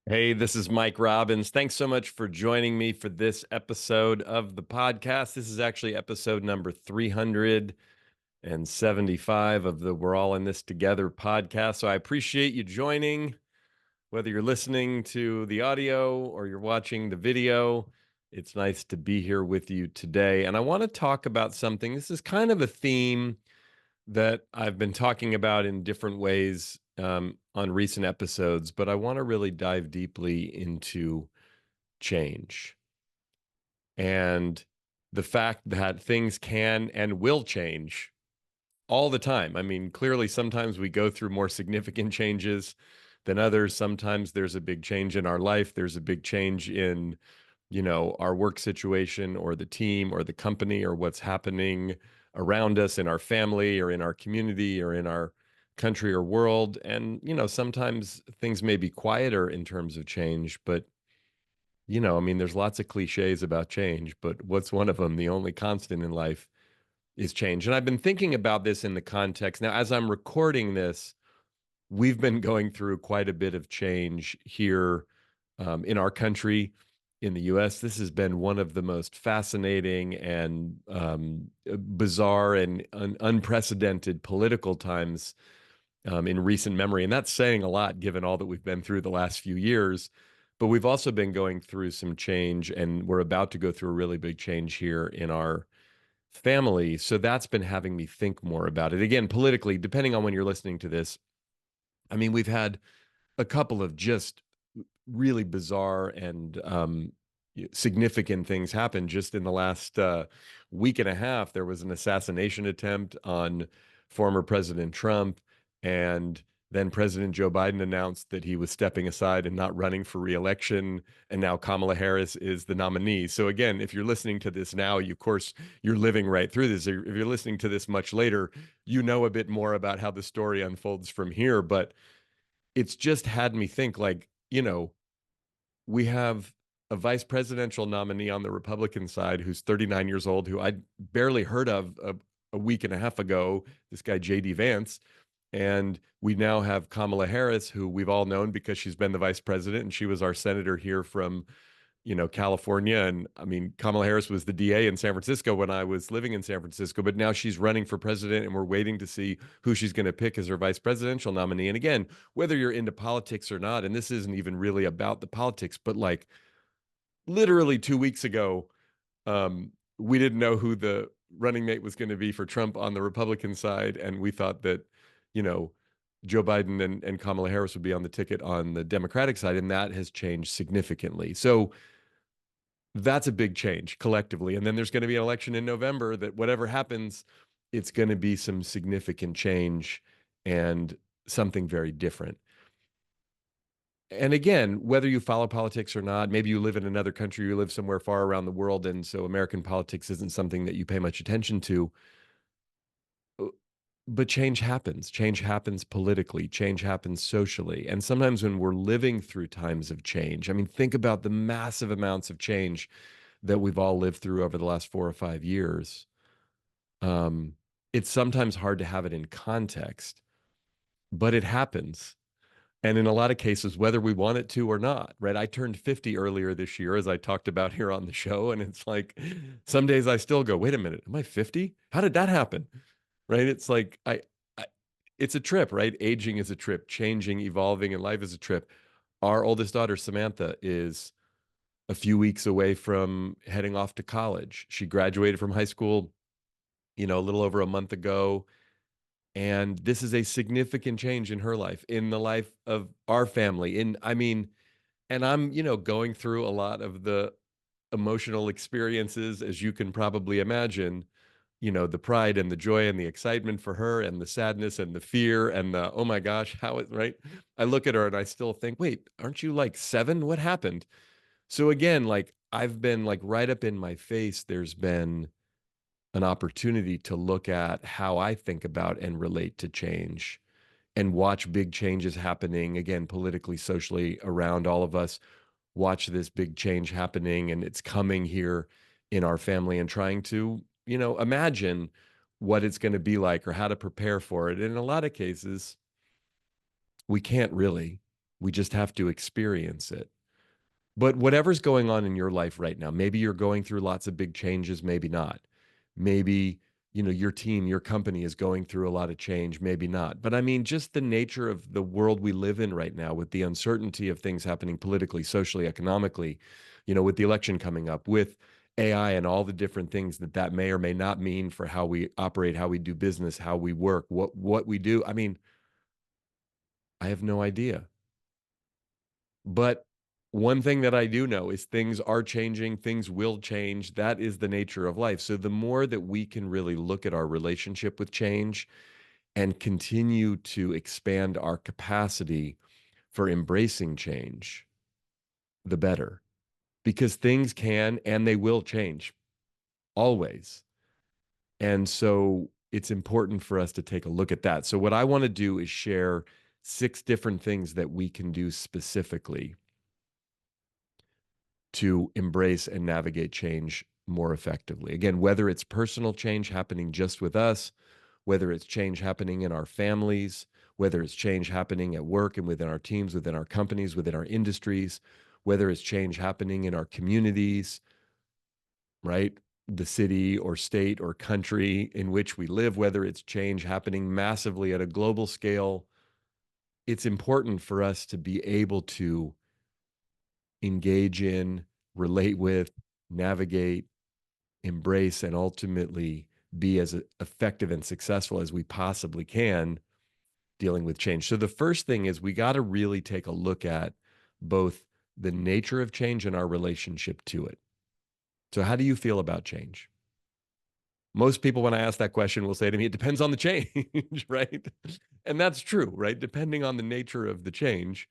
Hey, this is Mike Robbins. Thanks so much for joining me for this episode of the podcast. This is actually episode number 375 of the We're All in This Together podcast. So I appreciate you joining, whether you're listening to the audio or you're watching the video. It's nice to be here with you today. And I want to talk about something. This is kind of a theme that I've been talking about in different ways on recent episodes, but I want to really dive deeply into change and the fact that things can and will change all the time. I mean, clearly, sometimes we go through more significant changes than others. Sometimes there's a big change in our life, there's a big change in our work situation or the team or the company or what's happening around us in our family or in our community or in our country or world. And, sometimes things may be quieter in terms of change, but, I mean, there's lots of cliches about change, but what's one of them? The only constant in life is change. And I've been thinking about this in the context. Now, as I'm recording this, we've been going through quite a bit of change here in our country, in the US. This has been one of the most fascinating and bizarre and unprecedented political times in recent memory. And that's saying a lot given all that we've been through the last few years. But we've also been going through some change, and we're about to go through a really big change here in our family. So that's been having me think more about it. Again, politically, depending on when you're listening to this, I mean, we've had a couple of just really bizarre and significant things happen just in the last week and a half. There was an assassination attempt on former President Trump, and then President Joe Biden announced that he was stepping aside and not running for reelection, and now Kamala Harris is the nominee. So again, if you're listening to this now, of course, you're living right through this. If you're listening to this much later, you know a bit more about how the story unfolds from here. But it's just had me think, like, we have a vice presidential nominee on the Republican side who's 39 years old, who I'd barely heard of a week and a half ago, this guy, J.D. Vance. And we now have Kamala Harris, who we've all known because she's been the vice president and she was our senator here from California. And I mean, Kamala Harris was the DA in San Francisco when I was living in San Francisco, but now she's running for president and we're waiting to see who she's going to pick as her vice presidential nominee. And again, whether you're into politics or not, and this isn't even really about the politics, but like literally 2 weeks ago, we didn't know who the running mate was going to be for Trump on the Republican side. And we thought that, you know, Joe Biden and Kamala Harris would be on the ticket on the Democratic side, and that has changed significantly. So that's a big change collectively. And then there's going to be an election in November that whatever happens, it's going to be some significant change and something very different. And again, whether you follow politics or not, maybe you live in another country, you live somewhere far around the world, and so American politics isn't something that you pay much attention to. But change happens. Change happens politically. Change happens socially. And sometimes when we're living through times of change, I mean, think about the massive amounts of change that we've all lived through over the last 4 or 5 years. Um, it's sometimes hard to have it in context, but it happens. And in a lot of cases, whether we want it to or not, right? I turned 50 earlier this year, as I talked about here on the show. And it's like some days I still go, wait a minute, am I 50? How did that happen? Right? It's like it's a trip, right? Aging is a trip, changing, evolving, and life is a trip. Our oldest daughter, Samantha, is a few weeks away from heading off to college. She graduated from high school, a little over a month ago. And this is a significant change in her life, in the life of our family. I mean, and I'm, going through a lot of the emotional experiences, as you can probably imagine, the pride and the joy and the excitement for her and the sadness and the fear and the, oh my gosh, how it, right? I look at her and I still think, wait, aren't you like 7? What happened? So again, like I've been like right up in my face, there's been an opportunity to look at how I think about and relate to change and watch big changes happening again, politically, socially around all of us. Watch this big change happening and it's coming here in our family and trying to, imagine what it's going to be like or how to prepare for it. And in a lot of cases, we can't really. We just have to experience it. But whatever's going on in your life right now, maybe you're going through lots of big changes, maybe not. Maybe, your team, your company is going through a lot of change, maybe not. But I mean, just the nature of the world we live in right now with the uncertainty of things happening politically, socially, economically, with the election coming up, with AI and all the different things that may or may not mean for how we operate, how we do business, how we work, what we do. I mean, I have no idea. But one thing that I do know is things are changing, things will change. That is the nature of life. So the more that we can really look at our relationship with change and continue to expand our capacity for embracing change, the better. Because things can and they will change always. And so it's important for us to take a look at that. So what I want to do is share 6 different things that we can do specifically to embrace and navigate change more effectively. Again, whether it's personal change happening just with us, whether it's change happening in our families, whether it's change happening at work and within our teams, within our companies, within our industries, whether it's change happening in our communities, right? The city or state or country in which we live, whether it's change happening massively at a global scale, it's important for us to be able to engage in, relate with, navigate, embrace, and ultimately be as effective and successful as we possibly can dealing with change. So the first thing is we got to really take a look at both the nature of change and our relationship to it. So how do you feel about change? Most people, when I ask that question, will say to me, it depends on the change, right? And that's true, right? Depending on the nature of the change,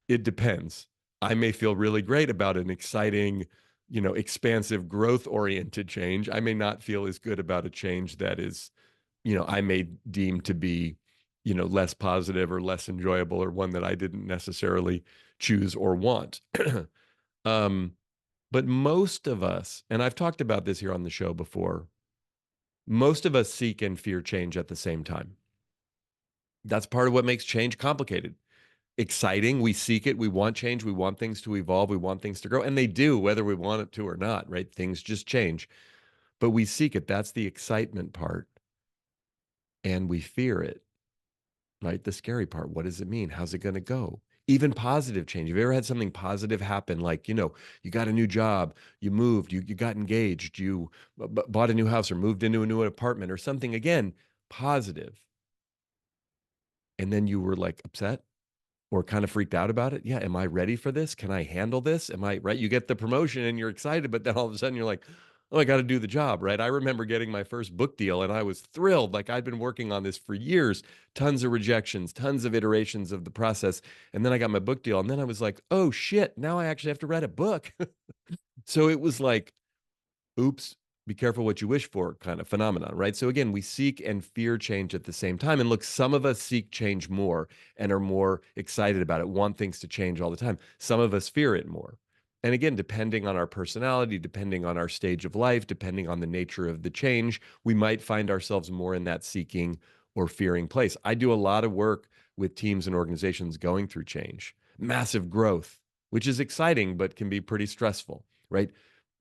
it depends. I may feel really great about an exciting, expansive, growth oriented change. I may not feel as good about a change that is, I may deem to be, less positive or less enjoyable or one that I didn't necessarily choose or want. um, but most of us, and I've talked about this here on the show before, most of us seek and fear change at the same time. That's part of what makes change complicated. Exciting. We seek it. We want change. We want things to evolve. We want things to grow. And they do, whether we want it to or not, right? Things just change. But we seek it. That's the excitement part. And we fear it, right? The scary part. What does it mean? How's it going to go? Even positive change. Have you ever had something positive happen? Like, you got a new job, you moved, you got engaged, you bought a new house or moved into a new apartment or something, again, positive. And then you were like upset or kind of freaked out about it. Yeah. Am I ready for this? Can I handle this? Am I right? You get the promotion and you're excited, but then all of a sudden you're like, oh, I got to do the job, right? I remember getting my first book deal and I was thrilled. Like I'd been working on this for years, tons of rejections, tons of iterations of the process. And then I got my book deal. And then I was like, oh shit, now I actually have to write a book. So it was like, oops, be careful what you wish for kind of phenomenon, right? So again, we seek and fear change at the same time. And look, some of us seek change more and are more excited about it, want things to change all the time. Some of us fear it more. And again, depending on our personality, depending on our stage of life, depending on the nature of the change, we might find ourselves more in that seeking or fearing place. I do a lot of work with teams and organizations going through change, massive growth, which is exciting, but can be pretty stressful, right?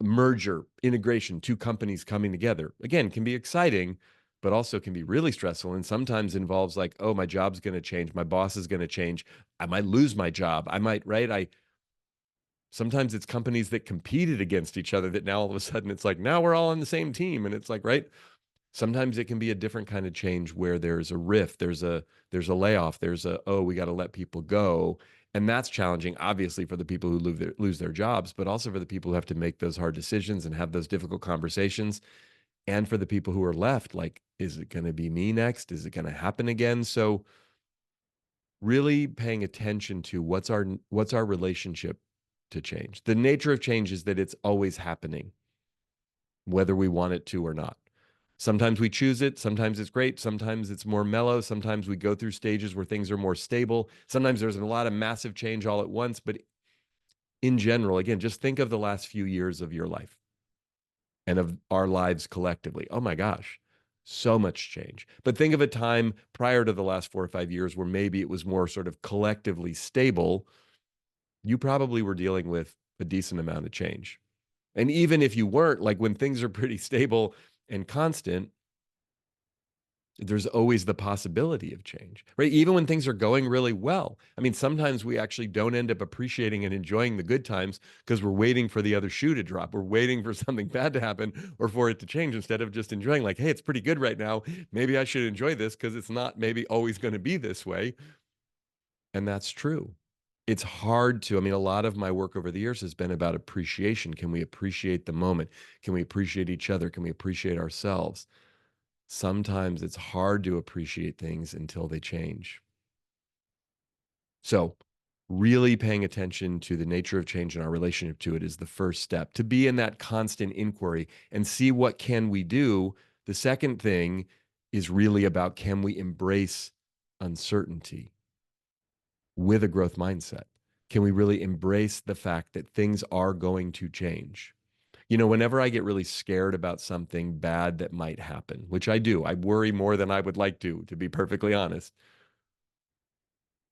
Merger, integration, two companies coming together, again, can be exciting, but also can be really stressful and sometimes involves like, oh, my job's going to change. My boss is going to change. I might lose my job. I might, right? Sometimes it's companies that competed against each other that now all of a sudden it's like, now we're all on the same team. And it's like, right? Sometimes it can be a different kind of change where there's a rift, there's a layoff, oh, we got to let people go. And that's challenging, obviously, for the people who lose their jobs, but also for the people who have to make those hard decisions and have those difficult conversations. And for the people who are left, like, is it going to be me next? Is it going to happen again? So really paying attention to what's our relationship to change. The nature of change is that it's always happening, whether we want it to or not. Sometimes we choose it. Sometimes it's great. Sometimes it's more mellow. Sometimes we go through stages where things are more stable. Sometimes there's a lot of massive change all at once. But in general, again, just think of the last few years of your life and of our lives collectively. Oh my gosh. So much change. But think of a time prior to the last 4 or 5 years where maybe it was more sort of collectively stable. You probably were dealing with a decent amount of change. And even if you weren't, like when things are pretty stable and constant, there's always the possibility of change, right? Even when things are going really well. I mean, sometimes we actually don't end up appreciating and enjoying the good times because we're waiting for the other shoe to drop. We're waiting for something bad to happen or for it to change instead of just enjoying, like, hey, it's pretty good right now. Maybe I should enjoy this because it's not maybe always going to be this way. And that's true. It's hard to, I mean, a lot of my work over the years has been about appreciation. Can we appreciate the moment? Can we appreciate each other? Can we appreciate ourselves? Sometimes it's hard to appreciate things until they change. So, really paying attention to the nature of change and our relationship to it is the first step. To be in that constant inquiry and see what can we do. The second thing is really about, can we embrace uncertainty with a growth mindset? Can we really embrace the fact that things are going to change? Whenever I get really scared about something bad that might happen, which I do, I worry more than I would like to be perfectly honest.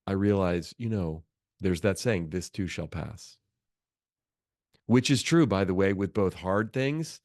I realize, there's that saying, this too shall pass, which is true, by the way, with both hard things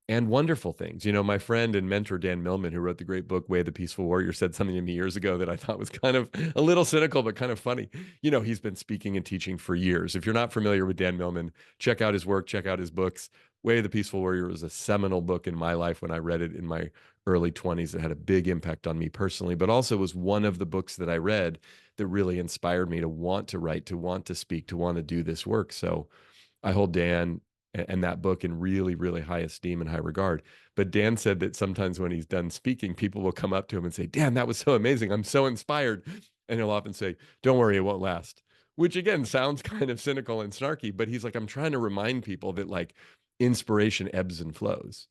and wonderful things. My friend and mentor, Dan Millman, who wrote the great book, Way of the Peaceful Warrior, said something to me years ago that I thought was kind of a little cynical, but kind of funny. He's been speaking and teaching for years. If you're not familiar with Dan Millman, check out his work, check out his books. Way of the Peaceful Warrior was a seminal book in my life when I read it in my early 20s. It had a big impact on me personally, but also was one of the books that I read that really inspired me to want to write, to want to speak, to want to do this work. So I hold Dan and that book in really, really high esteem and high regard. But Dan said that sometimes when he's done speaking, people will come up to him and say, Dan, that was so amazing. I'm so inspired. And he'll often say, don't worry, it won't last. Which again sounds kind of cynical and snarky, but he's like, I'm trying to remind people that like inspiration ebbs and flows.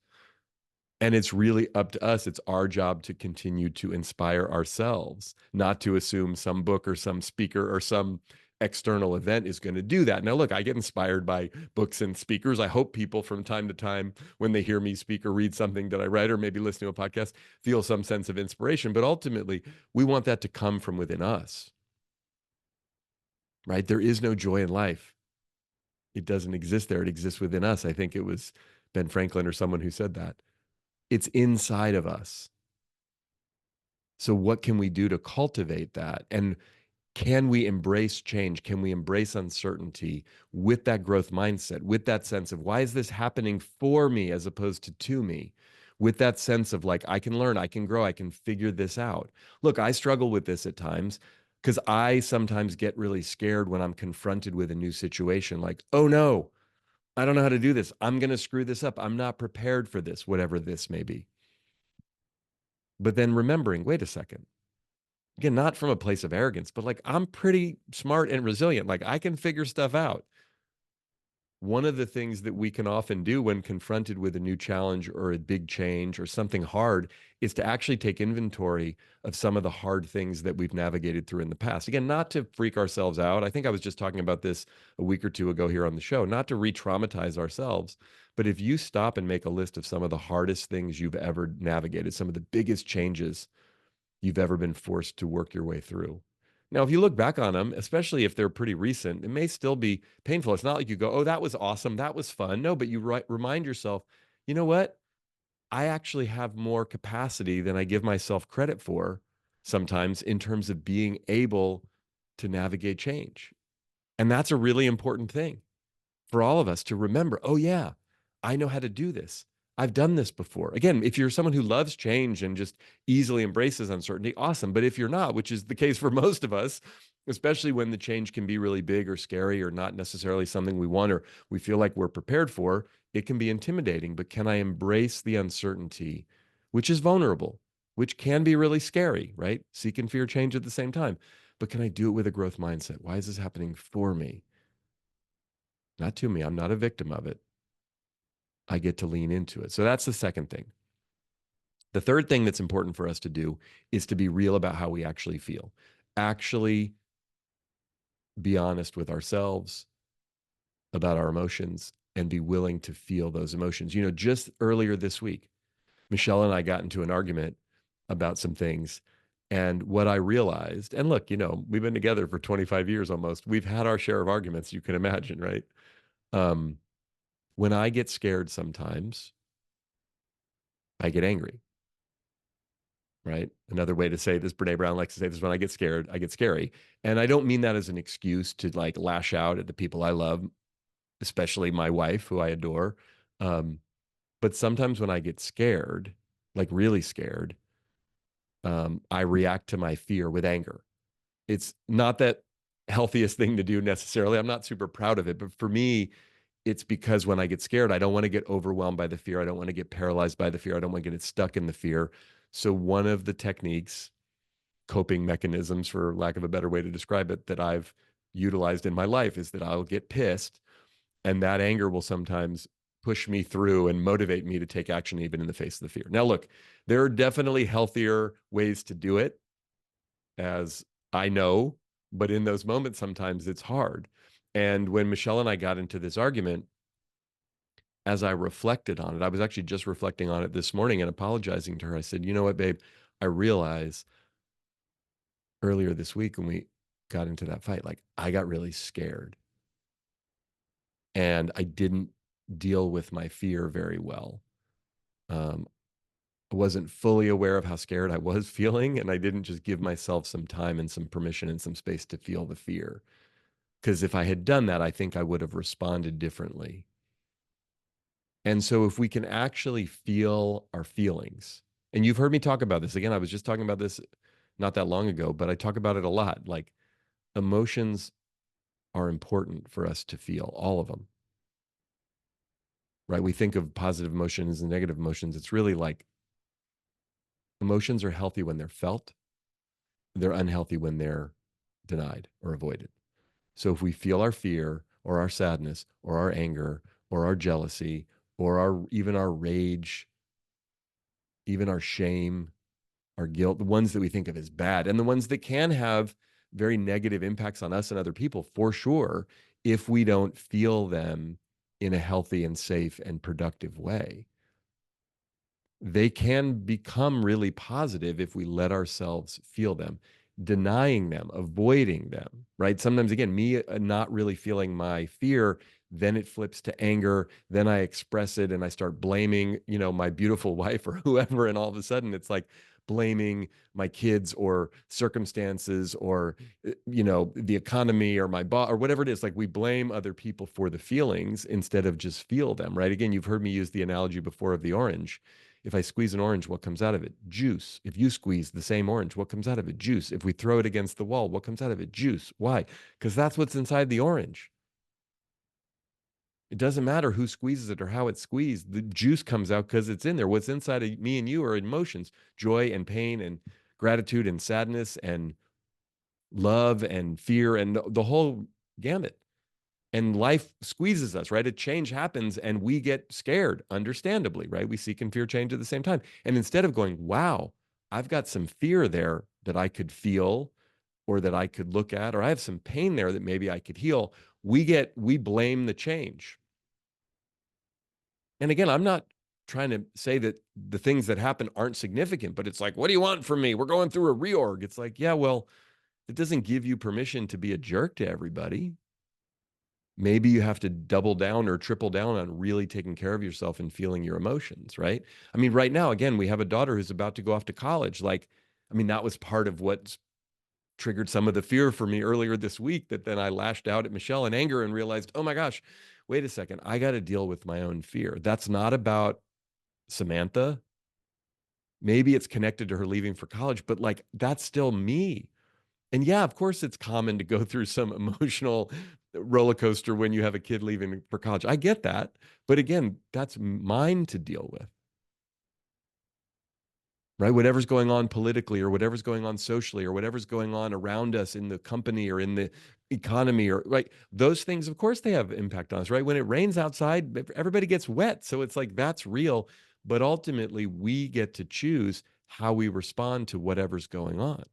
And it's really up to us. It's our job to continue to inspire ourselves, not to assume some book or some speaker or some external event is going to do that. Now, look, I get inspired by books and speakers. I hope people from time to time, when they hear me speak or read something that I write or maybe listen to a podcast, feel some sense of inspiration. But ultimately, we want that to come from within us, right? There is no joy in life. It doesn't exist there. It exists within us. I think it was Ben Franklin or someone who said that. It's inside of us. So, what can we do to cultivate that? And can we embrace change? Can we embrace uncertainty with that growth mindset, with that sense of why is this happening for me as opposed to me? With that sense of like, I can learn, I can grow, I can figure this out. Look, I struggle with this at times because I sometimes get really scared when I'm confronted with a new situation like, oh no, I don't know how to do this. I'm going to screw this up. I'm not prepared for this, whatever this may be. But then remembering, wait a second. Again, not from a place of arrogance, but like I'm pretty smart and resilient. Like I can figure stuff out. One of the things that we can often do when confronted with a new challenge or a big change or something hard is to actually take inventory of some of the hard things that we've navigated through in the past. Again, not to freak ourselves out. I think I was just talking about this a week or two ago here on the show, not to re-traumatize ourselves. But if you stop and make a list of some of the hardest things you've ever navigated, some of the biggest changes you've ever been forced to work your way through. Now, if you look back on them, especially if they're pretty recent, it may still be painful. It's not like you go, oh, that was awesome. That was fun. No, but you remind yourself, you know what? I actually have more capacity than I give myself credit for sometimes in terms of being able to navigate change. And that's a really important thing for all of us to remember. Oh, yeah, I know how to do this. I've done this before. Again, if you're someone who loves change and just easily embraces uncertainty, awesome. But if you're not, which is the case for most of us, especially when the change can be really big or scary or not necessarily something we want or we feel like we're prepared for, it can be intimidating. But can I embrace the uncertainty, which is vulnerable, which can be really scary, right? Seek and fear change at the same time. But can I do it with a growth mindset? Why is this happening for me? Not to me. I'm not a victim of it. I get to lean into it. So that's the second thing. The third thing that's important for us to do is to be real about how we actually feel. Actually be honest with ourselves about our emotions and be willing to feel those emotions. Just earlier this week, Michelle and I got into an argument about some things. And what I realized, and look, we've been together for 25 years almost. We've had our share of arguments, you can imagine, right? Um, when I get scared sometimes, I get angry, right? Another way to say this, Brene Brown likes to say this: when I get scared, I get scary. And I don't mean that as an excuse to like lash out at the people I love, especially my wife, who I adore. Um, but sometimes when I get scared, like really scared, I react to my fear with anger. It's not that healthiest thing to do necessarily. I'm not super proud of it, but for me, it's because when I get scared, I don't want to get overwhelmed by the fear. I don't want to get paralyzed by the fear. I don't want to get stuck in the fear. So one of the techniques, coping mechanisms, for lack of a better way to describe it, that I've utilized in my life is that I'll get pissed, and that anger will sometimes push me through and motivate me to take action even in the face of the fear. Now, look, there are definitely healthier ways to do it, as I know, but in those moments, sometimes it's hard. And when Michelle and I got into this argument, as I reflected on it, I was actually just reflecting on it this morning and apologizing to her. I said, you know what, babe, I realize earlier this week when we got into that fight, like I got really scared and I didn't deal with my fear very well. Um, I wasn't fully aware of how scared I was feeling, and I didn't just give myself some time and some permission and some space to feel the fear. Because if I had done that, I think I would have responded differently. And so if we can actually feel our feelings, and you've heard me talk about this again, I was just talking about this not that long ago, but I talk about it a lot. Like emotions are important for us to feel, all of them, right? We think of positive emotions and negative emotions. It's really like emotions are healthy when they're felt, they're unhealthy when they're denied or avoided. So if we feel our fear or our sadness or our anger or our jealousy or even our rage, even our shame, our guilt, the ones that we think of as bad, and the ones that can have very negative impacts on us and other people, for sure, if we don't feel them in a healthy and safe and productive way, they can become really positive if we let ourselves feel them. Denying them, avoiding them, right? Sometimes, again, me not really feeling my fear, then it flips to anger. Then I express it and I start blaming, my beautiful wife or whoever. And all of a sudden, it's like blaming my kids or circumstances or, the economy or my boss or whatever it is. Like we blame other people for the feelings instead of just feel them, right? Again, you've heard me use the analogy before of the orange. If I squeeze an orange, what comes out of it? Juice. If you squeeze the same orange, what comes out of it? Juice. If we throw it against the wall, what comes out of it? Juice. Why? Because that's what's inside the orange. It doesn't matter who squeezes it or how it's squeezed. The juice comes out because it's in there. What's inside of me and you are emotions, joy and pain and gratitude and sadness and love and fear and the whole gamut. And life squeezes us, right? A change happens and we get scared, understandably, right? We seek and fear change at the same time. And instead of going, wow, I've got some fear there that I could feel or that I could look at, or I have some pain there that maybe I could heal, we blame the change. And again, I'm not trying to say that the things that happen aren't significant, but it's like, what do you want from me? We're going through a reorg. It's like, yeah, well, it doesn't give you permission to be a jerk to everybody. Maybe you have to double down or triple down on really taking care of yourself and feeling your emotions, right? I mean, right now, again, we have a daughter who's about to go off to college. Like, I mean, that was part of what triggered some of the fear for me earlier this week, that then I lashed out at Michelle in anger and realized, oh my gosh, wait a second, I got to deal with my own fear. That's not about Samantha. Maybe it's connected to her leaving for college, but like, that's still me. And yeah, of course, it's common to go through some emotional roller coaster when you have a kid leaving for college. I get that. But again, that's mine to deal with, right? Whatever's going on politically or whatever's going on socially or whatever's going on around us in the company or in the economy or right, those things, of course, they have impact on us, right? When it rains outside, everybody gets wet. So it's like that's real. But ultimately, we get to choose how we respond to whatever's going on.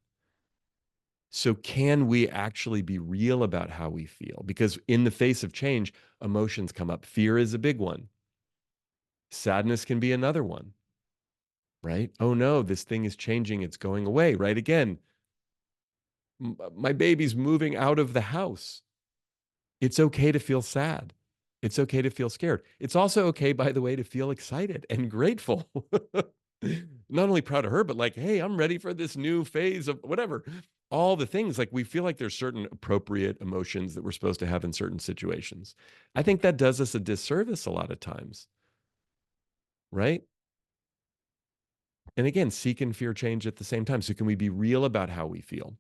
So, can we actually be real about how we feel? Because in the face of change, emotions come up. Fear is a big one, sadness can be another one. right? Oh no, this thing is changing. It's going away, right? Again, my baby's moving out of the house. It's okay to feel sad. It's okay to feel scared. It's also okay, by the way, to feel excited and grateful. Not only proud of her, but like, hey, I'm ready for this new phase of whatever. All the things like we feel like there's certain appropriate emotions that we're supposed to have in certain situations. I think that does us a disservice a lot of times, right? And again, seek and fear change at the same time. So, can we be real about how we feel?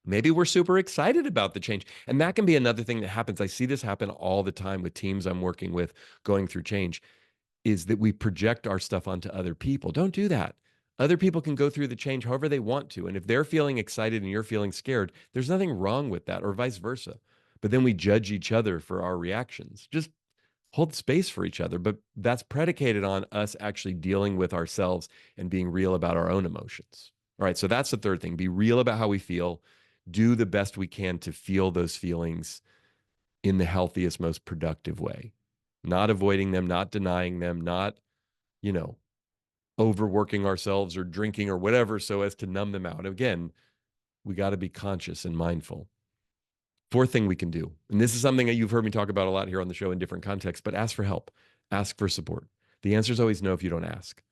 Maybe we're super excited about the change. And that can be another thing that happens. I see this happen all the time with teams I'm working with going through change is that we project our stuff onto other people. Don't do that. Other people can go through the change however they want to. And if they're feeling excited and you're feeling scared, there's nothing wrong with that or vice versa. But then we judge each other for our reactions. Just hold space for each other. But that's predicated on us actually dealing with ourselves and being real about our own emotions. All right. So that's the third thing. Be real about how we feel. Do the best we can to feel those feelings in the healthiest, most productive way. Not avoiding them, not denying them, not, you know, overworking ourselves or drinking or whatever so as to numb them out. Again, we got to be conscious and mindful. Fourth thing we can do, and this is something that you've heard me talk about a lot here on the show in different contexts, but ask for help, ask for support. The answer is always no if you don't ask.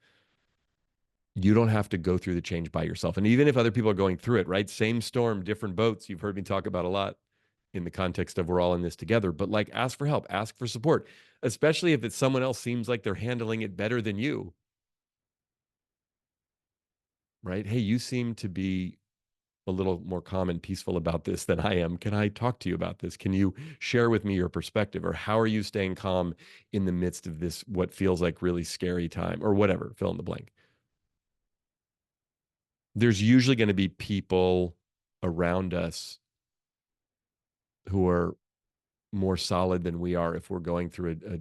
You don't have to go through the change by yourself. And even if other people are going through it, right? Same storm, different boats. You've heard me talk about a lot in the context of we're all in this together, but like ask for help, ask for support, especially if it's someone else seems like they're handling it better than you, right? Hey, you seem to be a little more calm and peaceful about this than I am. Can I talk to you about this? Can you share with me your perspective? Or how are you staying calm in the midst of this, what feels like really scary time or whatever, fill in the blank? There's usually going to be people around us who are more solid than we are if we're going through a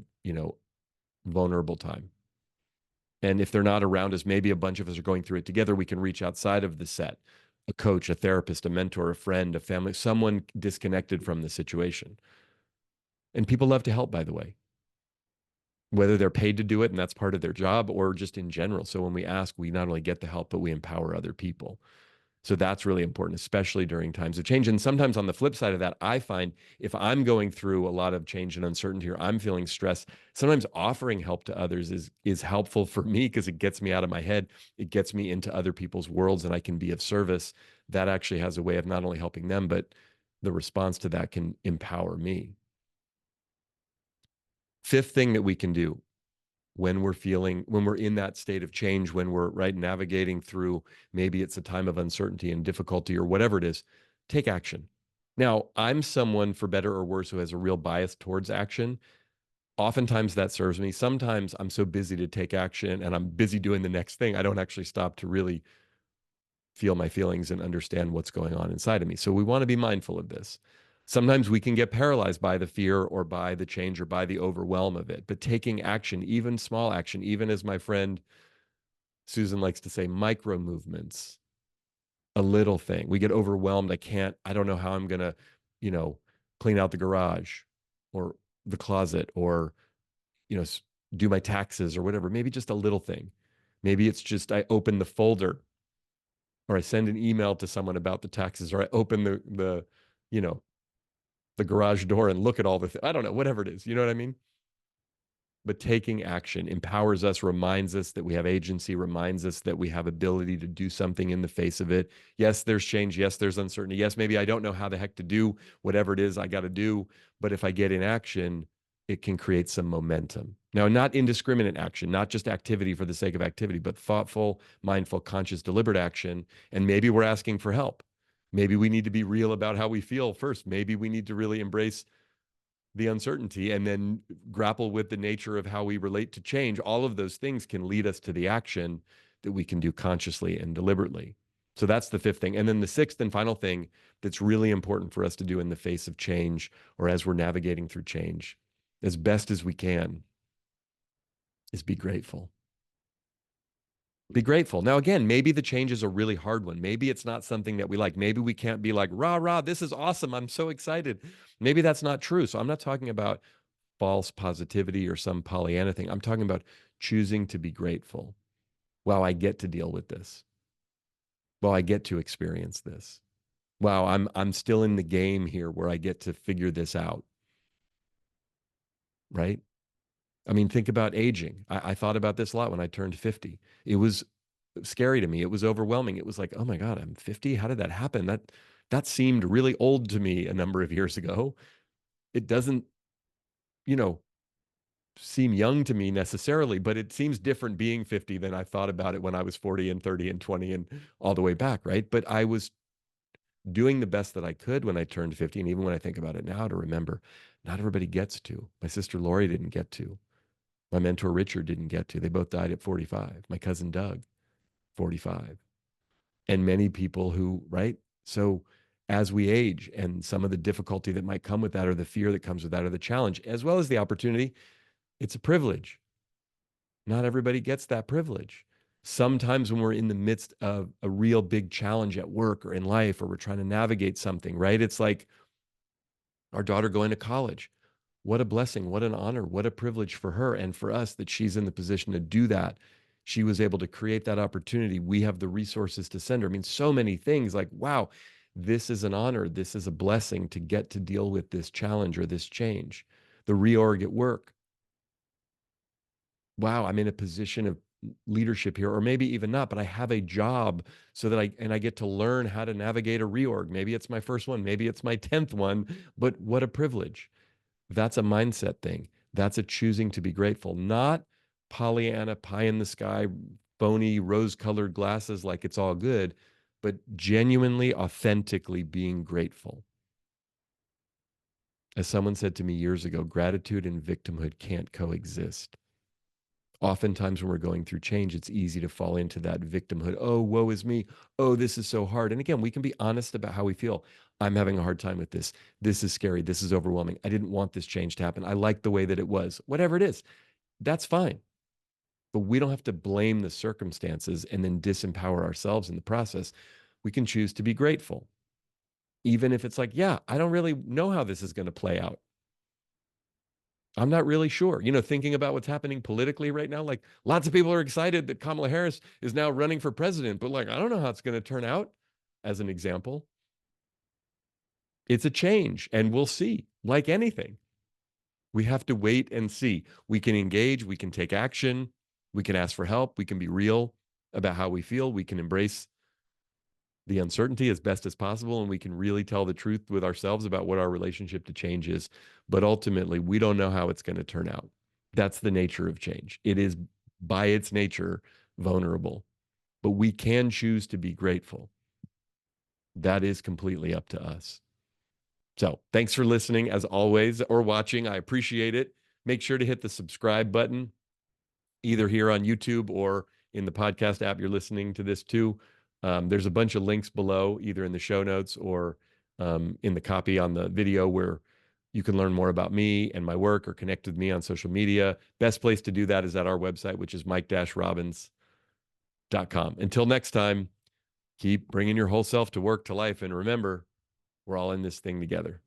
vulnerable time. And if they're not around us, maybe a bunch of us are going through it together. We can reach outside of the set, a coach, a therapist, a mentor, a friend, a family, someone disconnected from the situation. And people love to help, by the way, whether they're paid to do it and that's part of their job or just in general. So when we ask, we not only get the help, but we empower other people. So that's really important, especially during times of change. And sometimes on the flip side of that, I find if I'm going through a lot of change and uncertainty or I'm feeling stress, sometimes offering help to others is helpful for me because it gets me out of my head. It gets me into other people's worlds and I can be of service. That actually has a way of not only helping them, but the response to that can empower me. Fifth thing that we can do when we're in that state of change, when we're right navigating through, maybe it's a time of uncertainty and difficulty or whatever it is, take action. Now, I'm someone for better or worse who has a real bias towards action. Oftentimes that serves me. Sometimes I'm so busy to take action and I'm busy doing the next thing. I don't actually stop to really feel my feelings and understand what's going on inside of me. So we want to be mindful of this. Sometimes we can get paralyzed by the fear or by the change or by the overwhelm of it. But taking action, even small action, even as my friend Susan likes to say, micro movements, a little thing. We get overwhelmed. I don't know how I'm going to, you know, clean out the garage or the closet or, you know, do my taxes or whatever. Maybe just a little thing. Maybe it's just I open the folder or I send an email to someone about the taxes, or I open you know, the garage door and look at all I don't know, whatever it is. You know what I mean? But taking action empowers us, reminds us that we have agency, reminds us that we have ability to do something in the face of it. Yes, there's change. Yes, there's uncertainty. Yes, maybe I don't know how the heck to do whatever it is I got to do. But if I get in action, it can create some momentum. Now, not indiscriminate action, not just activity for the sake of activity, but thoughtful, mindful, conscious, deliberate action. And maybe we're asking for help. Maybe we need to be real about how we feel first. Maybe we need to really embrace the uncertainty and then grapple with the nature of how we relate to change. All of those things can lead us to the action that we can do consciously and deliberately. So that's the fifth thing. And then the sixth and final thing that's really important for us to do in the face of change or as we're navigating through change, as best as we can, is be grateful. Be grateful. Now, again, maybe the change is a really hard one. Maybe it's not something that we like. Maybe we can't be like, rah, rah, this is awesome. I'm so excited. Maybe that's not true. So I'm not talking about false positivity or some Pollyanna thing. I'm talking about choosing to be grateful. Wow, I get to deal with this. Well, I get to experience this. Wow, I'm still in the game here where I get to figure this out, right? I mean, think about aging. I thought about this a lot when I turned 50. It was scary to me. It was overwhelming. It was like, oh my God, I'm 50. How did that happen? That seemed really old to me a number of years ago. It doesn't, you know, seem young to me necessarily, but it seems different being 50 than I thought about it when I was 40 and 30 and 20 and all the way back, right? But I was doing the best that I could when I turned 50. And even when I think about it now, to remember, not everybody gets to. My sister Lori didn't get to. My mentor Richard didn't get to. They both died at 45. My cousin Doug, 45. And many people who, right? So as we age and some of the difficulty that might come with that, or the fear that comes with that, or the challenge, as well as the opportunity, it's a privilege. Not everybody gets that privilege. Sometimes when we're in the midst of a real big challenge at work or in life, or we're trying to navigate something, right? It's like our daughter going to college. What a blessing, what an honor, what a privilege for her and for us that she's in the position to do that. She was able to create that opportunity. We have the resources to send her. I mean, so many things like, wow, this is an honor. This is a blessing to get to deal with this challenge or this change. The reorg at work. Wow, I'm in a position of leadership here, or maybe even not, but I have a job so that I get to learn how to navigate a reorg. Maybe it's my first one, maybe it's my 10th one, but what a privilege. That's a mindset thing. That's a choosing to be grateful, not Pollyanna, pie in the sky, phony rose colored glasses like it's all good, but genuinely, authentically being grateful. As someone said to me years ago, gratitude and victimhood can't coexist. Oftentimes, when we're going through change, it's easy to fall into that victimhood. Oh, woe is me. Oh, this is so hard. And again, we can be honest about how we feel. I'm having a hard time with this. This is scary. This is overwhelming. I didn't want this change to happen. I like the way that it was. Whatever it is, that's fine. But we don't have to blame the circumstances and then disempower ourselves in the process. We can choose to be grateful, even if it's like, yeah, I don't really know how this is going to play out. I'm not really sure. Thinking about what's happening politically right now, like lots of people are excited that Kamala Harris is now running for president, but like, I don't know how it's going to turn out, as an example. It's a change, and we'll see. Like anything, we have to wait and see. We can engage, we can take action, we can ask for help, we can be real about how we feel, we can embrace the uncertainty as best as possible, and we can really tell the truth with ourselves about what our relationship to change is. But ultimately, we don't know how it's going to turn out. That's the nature of change. It is by its nature vulnerable, but we can choose to be grateful. That is completely up to us. So thanks for listening as always, or watching. I appreciate it. Make sure to hit the subscribe button, either here on YouTube or in the podcast app you're listening to this to. There's a bunch of links below, either in the show notes or in the copy on the video, where you can learn more about me and my work or connect with me on social media. Best place to do that is at our website, which is mike-robbins.com. Until next time, keep bringing your whole self to work, to life, and remember, we're all in this thing together.